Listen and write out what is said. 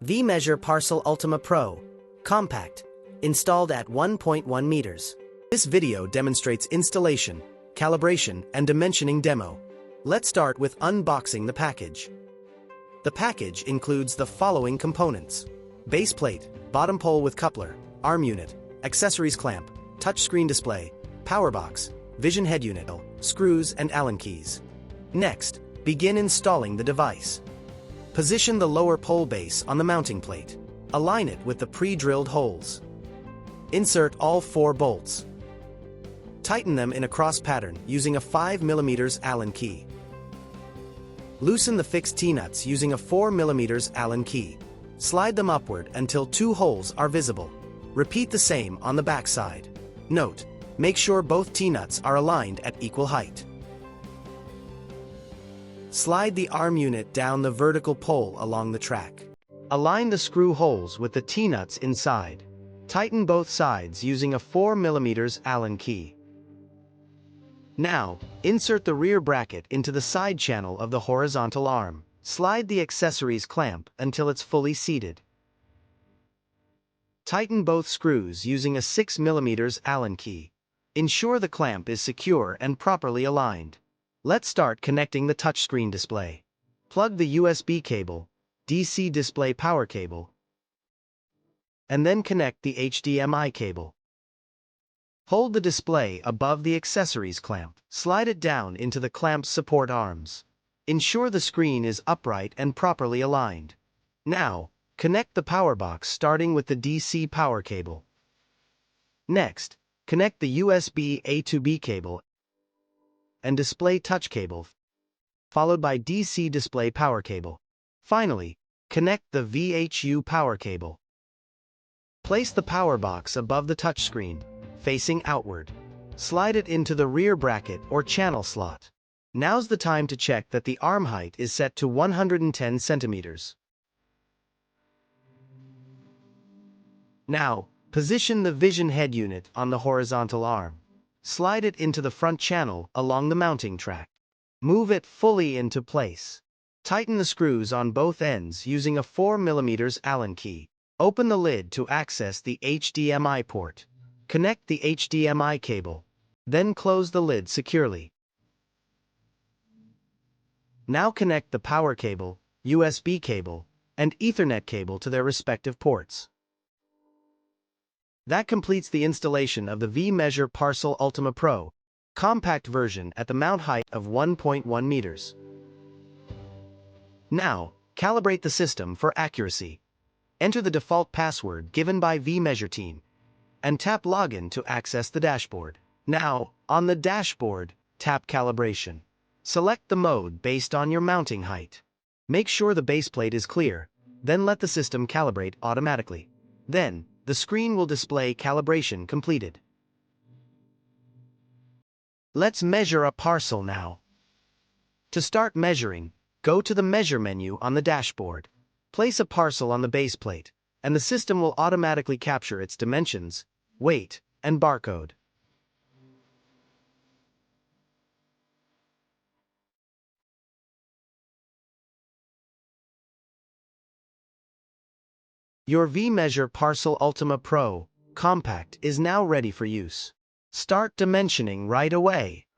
vMeasure Parcel Ultima Pro, compact, installed at 1.1 meters. This video demonstrates installation, calibration, and dimensioning demo. Let's start with unboxing the package. The package includes the following components: base plate, bottom pole with coupler, arm unit, accessories clamp, touchscreen display, power box, vision head unit, screws and Allen keys. Next, begin installing the device. Position the lower pole base on the mounting plate. Align it with the pre-drilled holes. Insert all 4 bolts. Tighten them in a cross pattern using a 5mm Allen key. Loosen the fixed T-nuts using a 4mm Allen key. Slide them upward until 2 holes are visible. Repeat the same on the back side. Note: make sure both T-nuts are aligned at equal height. Slide the arm unit down the vertical pole along the track. Align the screw holes with the T-nuts inside. Tighten both sides using a 4mm Allen key. Now, insert the rear bracket into the side channel of the horizontal arm. Slide the accessories clamp until it's fully seated. Tighten both screws using a 6mm Allen key. Ensure the clamp is secure and properly aligned. Let's start connecting the touchscreen display. Plug the USB cable, DC display power cable, and then connect the HDMI cable. Hold the display above the accessories clamp. Slide it down into the clamp's support arms. Ensure the screen is upright and properly aligned. Now, connect the power box starting with the DC power cable. Next, connect the USB A to B cable and display touch cable, followed by DC display power cable. Finally, connect the VHU power cable. Place the power box above the touchscreen, facing outward. Slide it into the rear bracket or channel slot. Now's the time to check that the arm height is set to 110 centimeters. Now, position the vision head unit on the horizontal arm. Slide it into the front channel along the mounting track. Move it fully into place. Tighten the screws on both ends using a 4mm Allen key. Open the lid to access the HDMI port. Connect the HDMI cable. Then close the lid securely. Now connect the power cable, USB cable, and Ethernet cable to their respective ports. That completes the installation of the vMeasure Parcel Ultima Pro, compact version at the mount height of 1.1 meters. Now, calibrate the system for accuracy. Enter the default password given by vMeasure team, and tap Login to access the dashboard. Now, on the dashboard, tap Calibration. Select the mode based on your mounting height. Make sure the base plate is clear, then let the system calibrate automatically. Then, the screen will display calibration completed. Let's measure a parcel now. To start measuring, go to the Measure menu on the dashboard. Place a parcel on the base plate, and the system will automatically capture its dimensions, weight, and barcode. Your vMeasure Parcel Ultima Pro, compact is now ready for use. Start dimensioning right away.